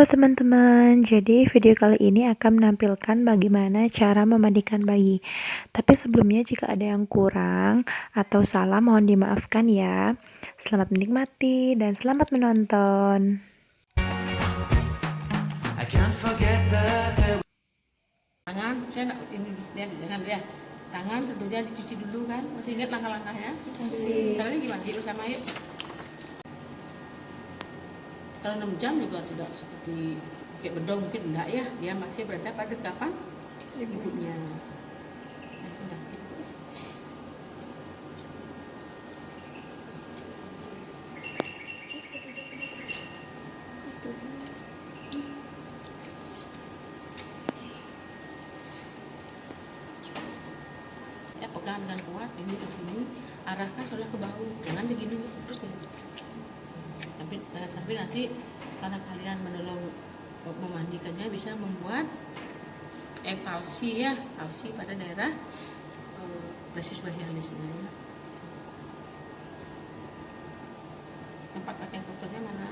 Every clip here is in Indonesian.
teman-teman, jadi video kali ini akan menampilkan bagaimana cara memandikan bayi. Tapi sebelumnya jika ada yang kurang atau salah mohon dimaafkan ya. Selamat menikmati dan selamat menonton. Tangan, saya nak ini lihat jangan ya. Tangan tentunya dicuci dulu kan. Masih ingat langkah-langkahnya? Masih. Caranya gimana? Yuk sama yuk. Kalau 6 jam juga tidak seperti kayak bedong, mungkin enggak ya, dia masih berada pada kapan ibunya. Ya, pegang dengan kuat ini ke sini, arahkan seolah ke bahu, jangan begini terus nih. Jangan sampai nanti karena kalian menolong memandikannya bisa membuat palsi ya, palsi pada daerah plesis brachialisnya ya. Tempat pakaian kotornya mana?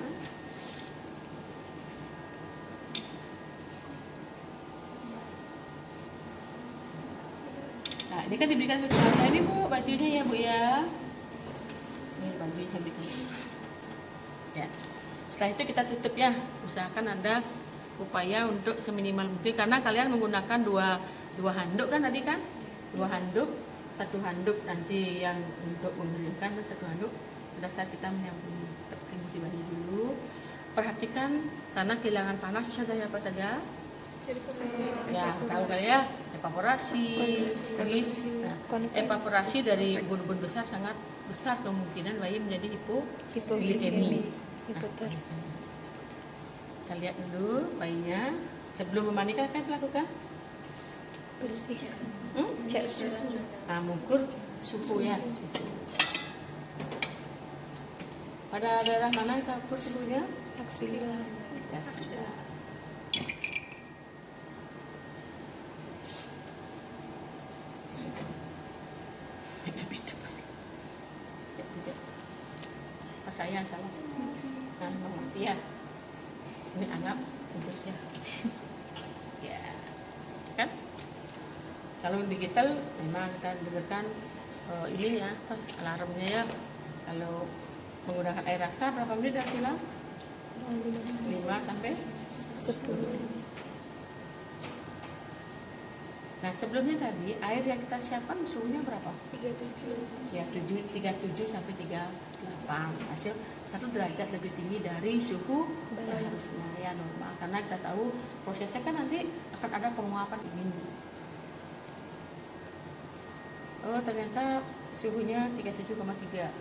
Nah, ini kan diberikan ke keluarga ini Bu, bajunya ya Bu ya. Ini baju saya berikan. Ya. Setelah itu kita tutup ya. Usahakan ada upaya untuk seminimal mungkin karena kalian menggunakan dua handuk kan tadi kan? Dua handuk, satu handuk nanti yang untuk mengeringkan dan satu handuk pada saat kita menyelimuti bayi dulu. Perhatikan karena kehilangan panas bisa dari apa saja? Ya, tahu kali ya, evaporasi. Nah, evaporasi dari ubun-ubun besar sangat besar kemungkinan bayi menjadi hipoglikemi. Nah, kita lihat dulu bayinya sebelum memandikan apa yang dilakukan? Bersih. Cek suhu. Nah, mengukur suhu ya. Suhu. Pada daerah mana kita ukur suhunya? Aksila. Cek. Pas saya yang salah. Nah, mati ya. Ini anggap putus ya. Ya, kan? Kalau digital memang kita dengarkan ini ya, alarmnya ya. Kalau menggunakan air raksa berapa menit dah silang? 5 sampai 10. Nah, sebelumnya tadi air yang kita siapkan suhunya berapa? 37. Ya, 37 sampai 38. Hasil 1 derajat lebih tinggi dari suhu seharusnya ya normal. Karena kita tahu prosesnya kan nanti akan ada penguapan dingin. Oh, ternyata suhunya 37,3.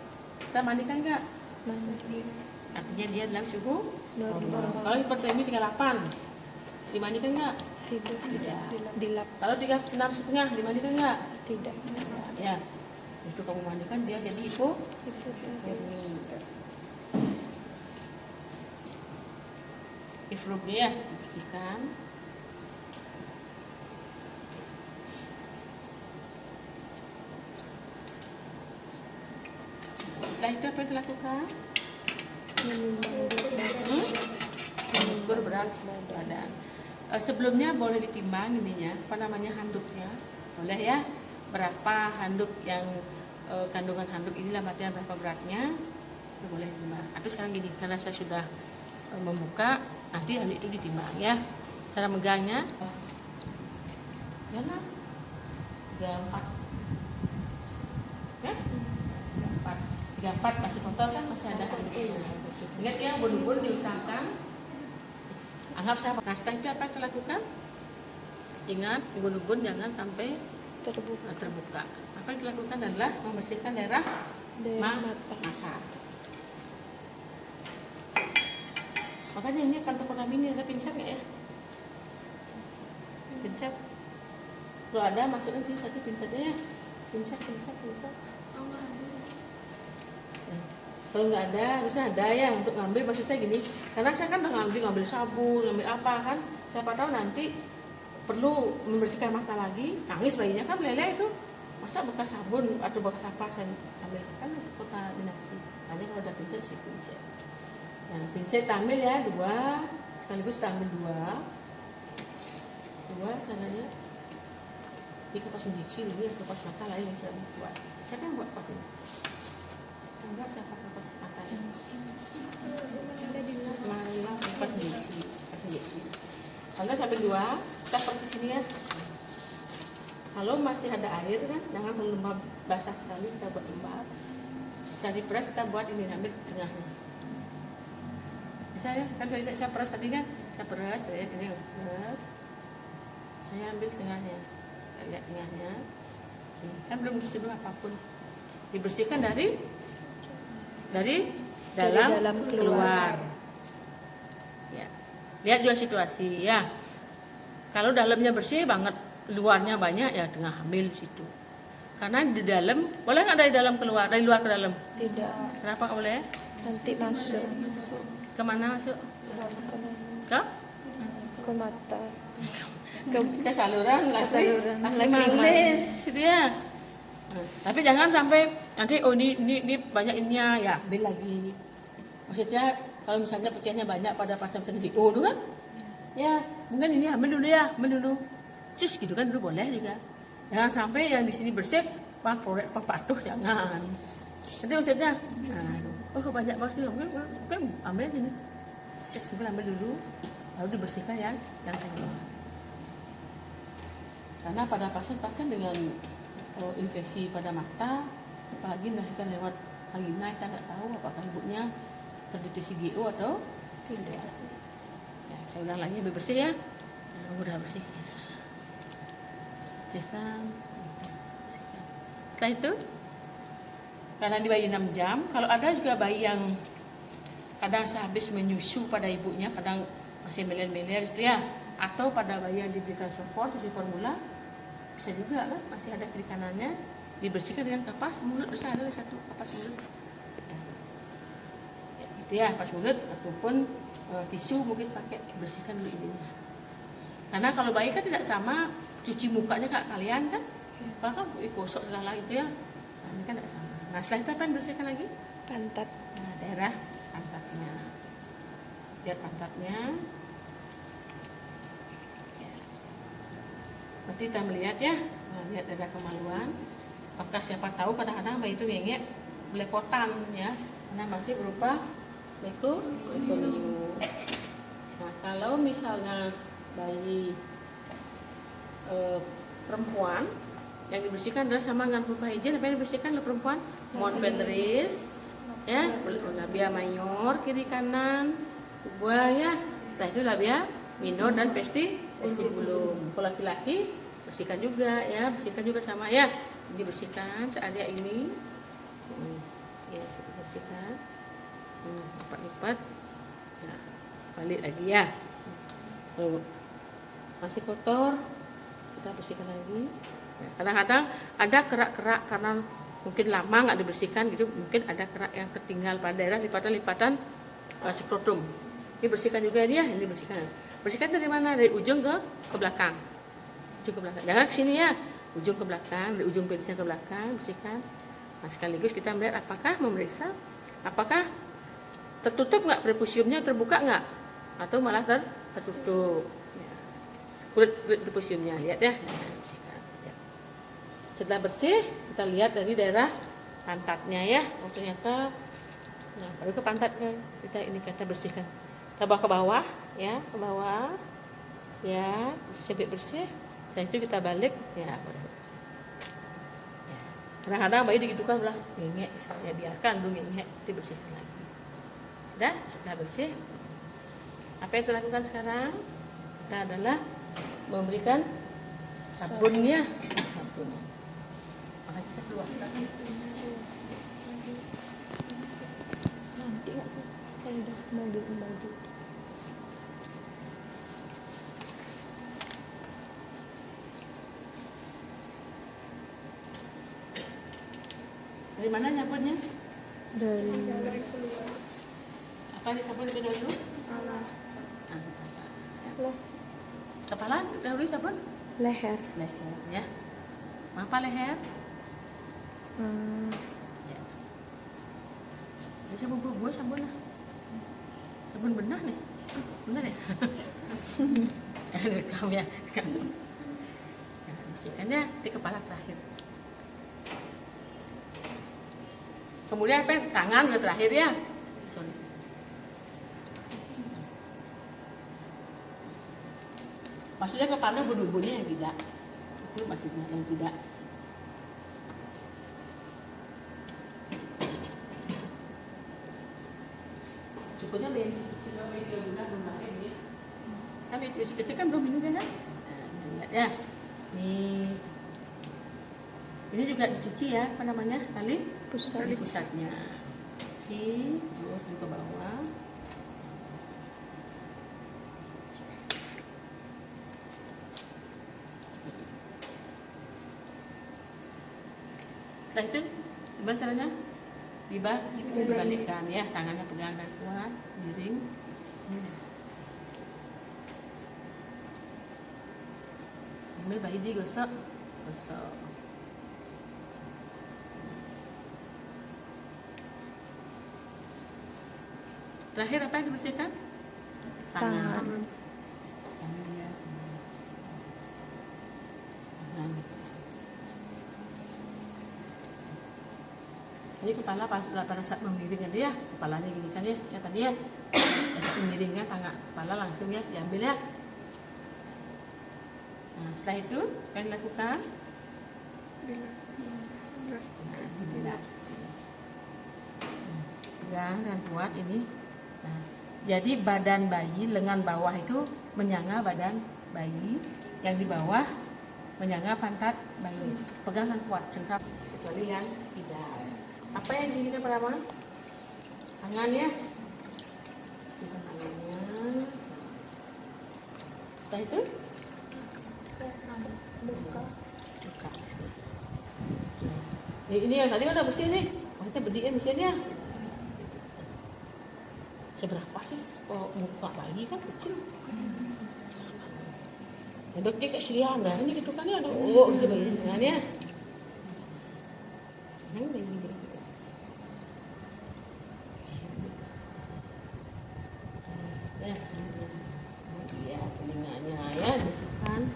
Kita mandikan enggak? Mandi. Artinya dia dalam suhu Normal. Kalau hipertermi 38, dimandikan enggak? Tidak. Dilap. Kalau 36,5 dimandikan enggak? Tidak. Ya, itu kamu mandikan dia jadi hipotermi. Ifrub dia dibersihkan. Setelah itu apa yang dilakukan? Mengukur berat badan. Sebelumnya boleh ditimbang ininya, apa namanya handuknya, boleh ya. Berapa handuk yang kandungan handuk inilah artinya berapa beratnya, itu boleh ditimbang. Atau sekarang gini, karena saya sudah membuka, nanti handuk itu ditimbang ya. Cara megangnya, ya lah, 34, ya, 34 masih kotor kan, masih ada handuknya. Ingat ya, ubun-ubun diusahakan. Anggap saya. Nah, setelah itu apa yang kita lakukan? Ingat, ubun-ubun jangan sampai terbuka. Apa yang dilakukan adalah membersihkan daerah mata. Makanya ini kantor Kodam ini ada pinset nggak ya? Pinset. Kalau ada masukkan sini satu pinsetnya ya. Pinset. Kalau nggak ada, harusnya ada ya untuk ngambil. Maksud saya gini, karena saya kan udah ngambil sabun, ngambil apa kan. Siapa tahu nanti perlu membersihkan mata lagi, nangis bayinya kan meleleh itu. Masa bekas sabun atau bekas apa saya ambil kan kontaminasi. Makanya kalau ada pinset sih pinset. Nah, pinset ambil ya 2 sekaligus kita ambil dua caranya. Ini kapas injeksi, ini kapas mata lain yang saya buat. Siapa yang buat kapas ini? Enggak, siapa kapas mata ini? Mana kapas injeksi. Kalau sampai 2, kita persis ini ya. Kalau masih ada air kan, jangan terlalu lembab basah sekali, kita buat lembab. Bisa diperas, kita buat ini, ambil tengahnya. Bisa ya, kan tadi saya peras tadi kan, saya peras, ya, ini peras. Saya ambil tengahnya, lihat tengahnya. Kan belum disentuh apapun. Dibersihkan dari dalam keluar. Ya. Lihat juga situasi ya. Kalau dalamnya bersih banget, luarnya banyak ya tengah ambil di situ. Karena di dalam, boleh nggak dari dalam keluar, dari luar ke dalam? Tidak. Kenapa nggak boleh? Nanti masuk Kemana masuk? Ke? ke mata. Ke saluran saluran lagi manis dia. Nah, tapi jangan sampai nanti ini banyak ininya ya ambil lagi. Maksudnya kalau misalnya pecahnya banyak pada pasang BO itu kan, ya mungkin ini ambil dulu. Cis gitu kan dulu boleh juga. Jangan sampai yang di sini bersih patuh jangan. Nanti maksudnya, kok banyak banget sih, mungkin ambil sini. Cis mungkin ambil dulu, lalu dibersihkan yang kedua. Karena pada pasien-pasien dengan infeksi pada mata, apalagi melahirkan lewat vagina, kita nggak tahu apakah ibunya terdeteksi GO atau tidak. Ya, saya ulang lagi, lebih bersih ya. Udah bersih. Bersihkan. Setelah itu, karena di bayi 6 jam, kalau ada juga bayi yang kadang sehabis menyusu pada ibunya, kadang masih meler-meler itu ya, atau pada bayi yang diberikan susu formula, bisa juga kan masih ada kiri kanannya, dibersihkan dengan kapas mulut. Terus ada satu kapas mulut ya, gitu ya, kapas mulut ataupun tisu mungkin pakai bersihkan dulu ini. Karena kalau bayi kan tidak sama cuci mukanya kayak kalian kan, kalau kan gosok segala itu ya, nah, ini kan tidak sama. Nah setelah itu apa yang bersihkan lagi? Pantat. Nah, daerah pantatnya, lihat pantatnya. Berarti kita melihat ya, lihat daerah kemaluan. Apakah siapa tahu kadang-kadang bayi itu ngengek belepotan ya, karena masih berupa mekonium. Nah kalau misalnya bayi perempuan, yang dibersihkan adalah sama dengan vulva hygiene. Apa yang dibersihkan oleh perempuan? Mount Penderis, ya, labia mayor kiri kanan, ubah ya. Setelah itu labia minor dan vestibulum. Kalau laki-laki bersihkan juga ya, bersihkan juga sama ya. Dibersihkan searea ini. Ya, sudah bersihkan. Lipat-lipat. Nah, balik lagi ya. Kalau masih kotor, kita bersihkan lagi. Nah, kadang-kadang ada kerak-kerak karena mungkin lama nggak dibersihkan gitu, mungkin ada kerak yang tertinggal pada daerah lipatan-lipatan skrotum. Ini bersihkan juga dia, ini bersihkan. Bersihkan dari mana? Dari ujung ke belakang. Ujung ke belakang. Jangan ke sini ya. Ujung ke belakang, dari ujung penisnya ke belakang, bersihkan. Nah, sekaligus kita melihat memeriksa apakah tertutup nggak prepusiumnya, terbuka nggak, atau malah tertutup. Kulit prepusiumnya, lihat ya. Nah, bersihkan. Ya. Setelah bersih, kita lihat dari daerah pantatnya ya. Oh ternyata, nah baru ke pantatnya kita bersihkan. Kita bawa ke bawah, ya, ke bawah, ya, sampai bersih. Setelah itu kita balik, ya. Kadang-kadang bayi digitukan udah ngengek, misalnya biarkan dulu ngengek, dibersihkan lagi. Sudah, setelah bersih, apa yang kita lakukan sekarang? Kita adalah memberikan sabunnya, sabun. Makanya saya keluar sekarang. Nanti nggak sih? Kalau udah mau baju. Dari mana nyabunnya? Dari Apa disabun lebih dahulu? kepala. Kepala dahulu sabun? Leher. Leher ya. Apa leher? Ya. Ini sabun buah sabun lah. Sabun benah nih. Benar ya? Rekam ya. Nah, bersihkannya di kepala terakhir. Kemudian apa? Tangan yang terakhir ya. Sorry. Maksudnya kepala budu-budunya yang tidak. Itu maksudnya yang tidak. Cukupnya bensin kecil dia bulan belum pakai ini. Kan itu kecil kan belum ini kan? Nah, ya. Ini juga dicuci ya, apa namanya? Tali pusatnya. Cuci, terus juga bawah. Setelah itu, gimana caranya? Dibalikkan ya, tangannya pegang dan kuat, miring. Sambil bayi digosok, gosok. Terakhir apa yang dibersihkan? Tangan. Sambil ya. Ini kepala pada saat memiring ya, kepalanya gini kan ya, tadi ya, memiringnya tangan kepala langsung ya diambil ya. Nah, setelah itu apa yang dilakukan? Dibilas. Pegang dan kuat ini. Nah, jadi badan bayi lengan bawah itu menyangga badan bayi, yang di bawah menyangga pantat bayi. Pegang dan kuat, cengkap, kecuali yang tidak. Apa yang diinginkan pertama? Tangan ya. Simpan tangannya. Setelah itu? Buka. Ini yang tadi udah bersih nih. Kita berdiin mesinnya. Seberapa sih? Oh, muka bayi kan kecil. Ada kayak sirian dah. Ini gitu kan ya ada. Oh, gitu bayi tangannya. Senang bayi gitu. Ya, telinganya ya bersihkan.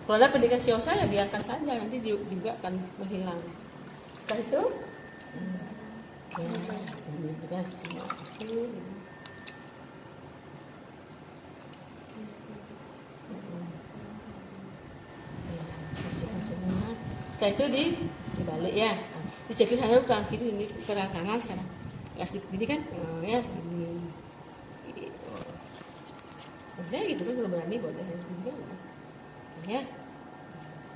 Kalau ada pendidikan siosa ya biarkan saja, nanti juga akan menghilang. Setelah itu, ya, bersih. Bersihkan semua. Setelah itu dibalik ya. Dijadi sana tangan kiri ini ke kanan sekarang. Ya sedikit gini kan, ya ini. Udah gitu kan kalau berani boleh ya,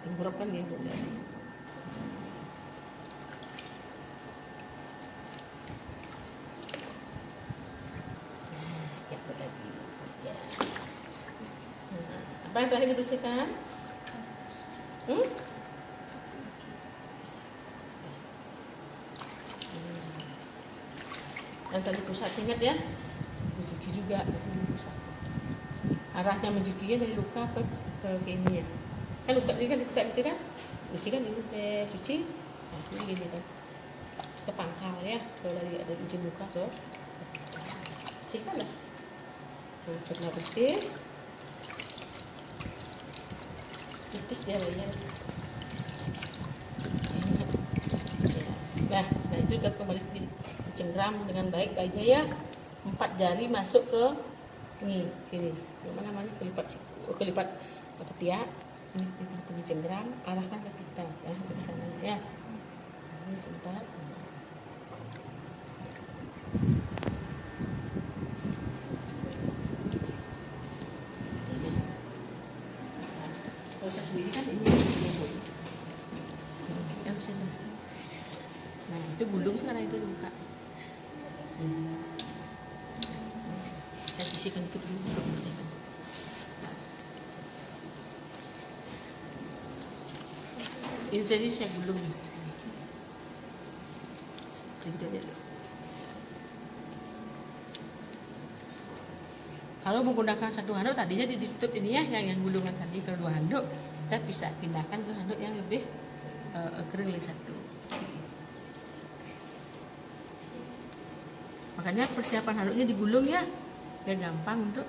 tenggorokan dia boleh. Ya boleh ya. Apa yang terakhir dibersihkan? Dan tali pusat ingat ya, dicuci juga dari pusat. Arahnya mencucinya dari luka ke ini ya. Kan luka ini kan di pusat gitu kan, bersihkan dulu cuci. Nah ini gini kan, ke pangkal ya, kalau dari ada ujung luka ke bersihkan lah. Nah, setelah bersih, tipis dia lainnya. Nah, itu kita kembali dicengkram dengan baik baiknya ya. 4 jari masuk ke ini sini. Apa namanya? Kelipat ketiak. Ini dicengkram, arahkan ke kita ya, ke sana ya. Ini sempat. Kalau saya sendiri kan ini besok. Ya bisa. Nah itu gulung sekarang itu buka. Saya sisihkan dikit dulu untuk bersihkan. Ini tadi saya gulung jadi kalau menggunakan satu handuk tadinya ditutup ini ya, yang gulungan tadi. Kalau 2 handuk kita bisa pindahkan ke handuk yang lebih kering dari satu. Makanya persiapan handuknya digulung ya, biar gampang untuk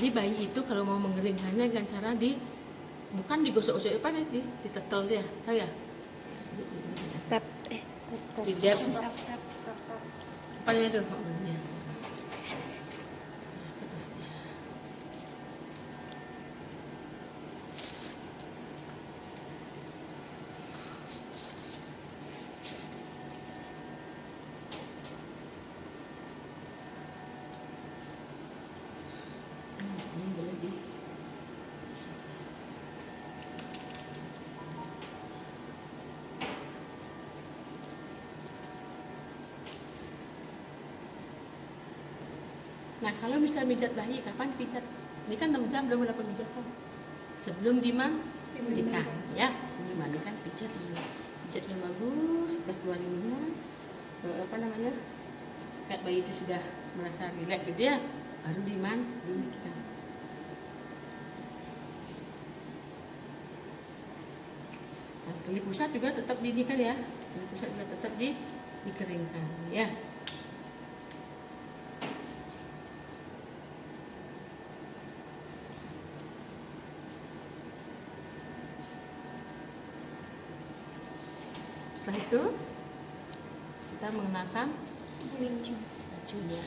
Jadi bayi itu kalau mau mengeringkannya dengan cara bukan digosok-gosok depan ya, ditetel dia, tahu ya? Tap, Dilihat apa namanya tuh? Ya. Ini boleh di sisi. Nah, kalau bisa pijat bayi, kapan pijat? Ini kan 6 jam belum ada pemijatan. Sebelum dimandikan, ya. Sebelum dimandikan pijat dulu. Pijat yang bagus, sudah keluar ininya. Apa namanya? Kayak bayi itu sudah merasa rileks gitu ya, baru dimandikan. Nah, tali pusat juga tetap dinikan ya. Tali pusat juga tetap dikeringkan, ya. Setelah itu kita mengenakan bajunya.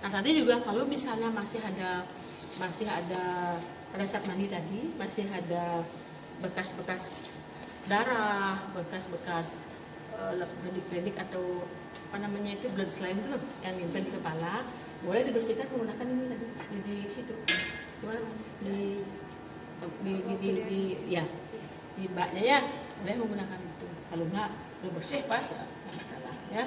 Nah, tadi juga kalau misalnya masih ada pada saat mandi tadi masih ada bekas-bekas darah, bekas-bekas bedik-bedik atau apa namanya itu blood slime itu loh yang nempel di kepala, boleh dibersihkan menggunakan ini tadi di situ. Gimana? Ya, di baknya ya, boleh menggunakan itu. Kalau enggak udah bersih pas nggak masalah ya.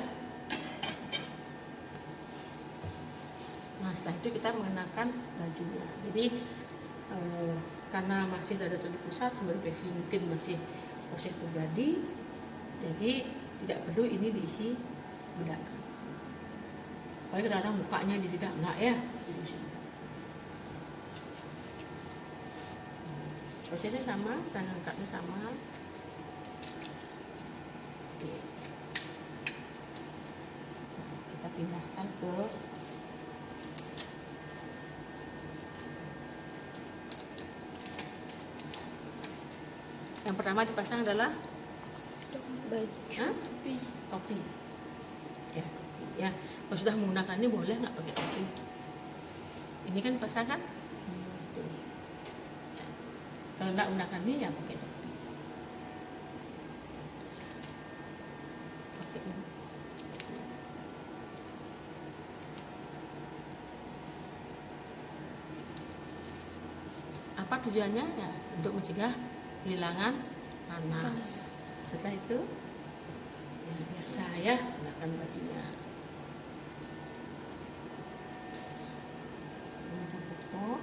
Nah, setelah itu kita mengenakan bajunya. Jadi karena masih ada tali pusat, sumber infeksi mungkin masih proses terjadi, jadi tidak perlu ini diisi bedak. Apalagi kadang-kadang mukanya di bedak enggak ya, prosesnya sama, cara angkatnya sama. Kita pindahkan ke yang pertama dipasang adalah baju, topi. Ya, ya. Kalau sudah menggunakan ini boleh nggak pakai topi? Ini kan dipasang kan? Ya. Kalau nggak menggunakan ini ya pakai topi. Pakai ini. Apa tujuannya? Ya, untuk mencegah kehilangan panas. Setelah itu ya biasa ya, gunakan bajunya. Gunakan pupuk.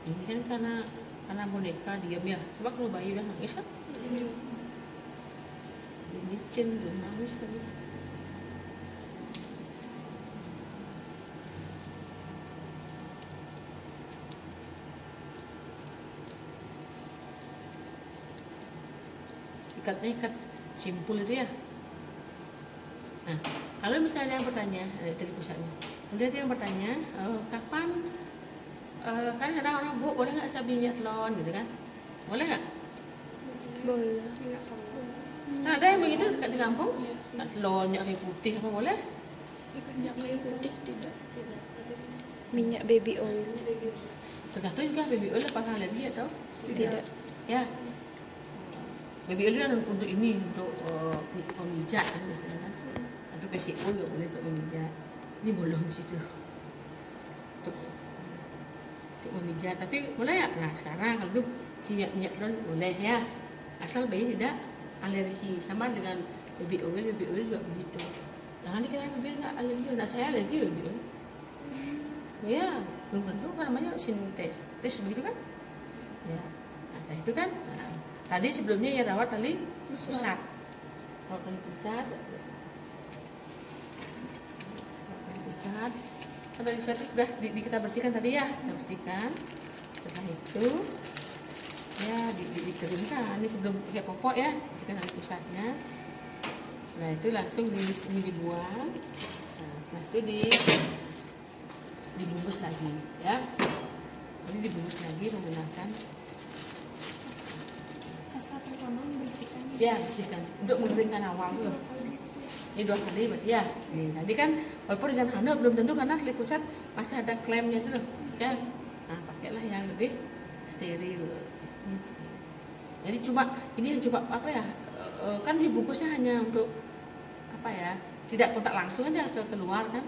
Ini kan karena boneka diam ya. Coba kalau bayi udah nangis kan? Ini cenderung nangis tadi. Ikatnya ikat simpul itu ya. Nah, kalau misalnya yang bertanya dari pusatnya, kemudian dia yang bertanya, kapan? Kan kadang orang, Bu, boleh nggak saya beli nyetron gitu kan? Boleh nggak? boleh, Nah, ada yang begitu dekat di kampung, telur, minyak kayu putih apa boleh? Minyak kayu putih tidak, tapi minyak baby oil, Tergantung juga baby oil apakah alergi atau tidak. ya. Baby oil kan untuk ini, untuk pemijat kan biasanya kan. Atau PCO juga boleh untuk memijat. Ini bolong di situ. Untuk memijat, tapi boleh ya? Nah, sekarang kalau itu si minyak telur boleh ya. Asal bayi tidak alergi. Sama dengan baby oil juga begitu. Jangan dikira baby nggak alergi. Nah, saya alergi baby oil. Ya, belum tentu kan namanya sintetis begitu kan? Ya, nah itu kan. Nah, tadi sebelumnya ya rawat tali pusat. Rawat tali pusat. Tali pusat. Tali pusat itu sudah kita bersihkan tadi ya, kita bersihkan. Setelah itu ya dikeringkan. Ini sebelum pakai popok ya, bersihkan dari pusatnya. Nah itu langsung ini dibuang. Nah, setelah itu dibungkus lagi ya. Ini dibungkus lagi menggunakan Fase pertama membersihkan. ya, bersihkan untuk mengeringkan awal tuh. Ini 2 kali berarti ya. Nih, tadi kan walaupun dengan handuk belum tentu karena tali pusat masih ada klemnya tuh loh. Ya. Nah, pakailah yang lebih steril. Jadi cuma ini yang coba apa ya? Kan dibungkusnya hanya untuk apa ya? Tidak kontak langsung aja ke keluar kan?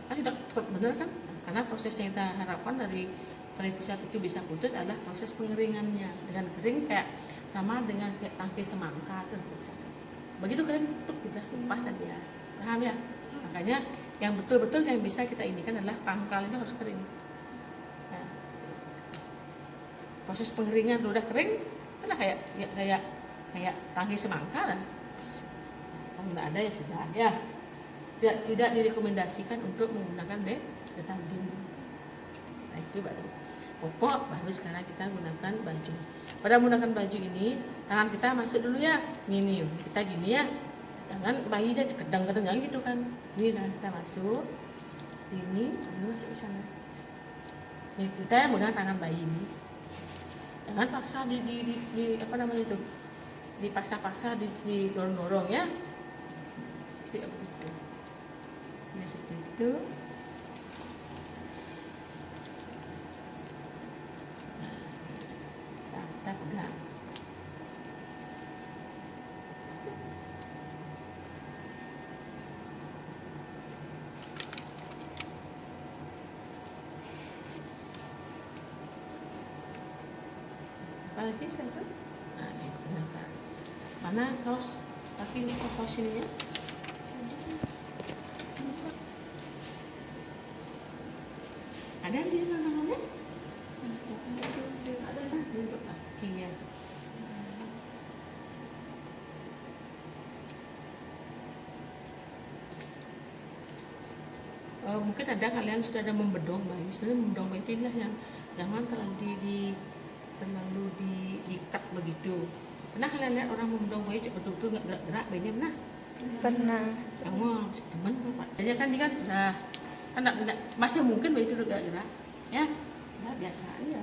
Kan tidak benar kan? Karena proses yang kita harapkan dari tali pusat itu bisa putus adalah proses pengeringannya. Dengan kering kayak sama dengan kayak tangki semangka tuh pusat. Begitu kering tuh kita lepas tadi ya, paham ya? Makanya yang betul-betul yang bisa kita inikan adalah pangkal ini harus kering. Nah, proses pengeringan udah kering, itulah kayak tangki semangka lah. Kalau nggak ada ya sudah ya. Tidak direkomendasikan untuk menggunakan betadine. Nah itu baru popok, baru sekarang kita gunakan baju. Pada menggunakan baju ini, tangan kita masuk dulu ya. Ini kita gini ya. Jangan bayinya kedang-kedang jangan gitu kan. Ini tangan kita masuk. Ini masuk ke sana. Ini kita yang megang tangan bayi ini. Jangan paksa di apa namanya itu? Dipaksa-paksa didorong-dorong ya. Tidak begitu. Ini seperti itu. Kita pegang. Apa lagi setelah itu? Nah, digunakan. Mana kaos kaki kaos ininya? Ada di sini tangannya? Ada untuk kakinya. Mungkin ada kalian sudah ada membedong bayi. Sebenarnya membedong bayi inilah yang jangan terlalu diikat begitu. Pernah kalian lihat orang membedong bayi betul-betul nggak gerak-gerak bayinya pernah? Pernah. Kamu teman pak. Saya kan dia kan nah, kan masih mungkin bayi itu gerak-gerak ya. Nah, biasa aja.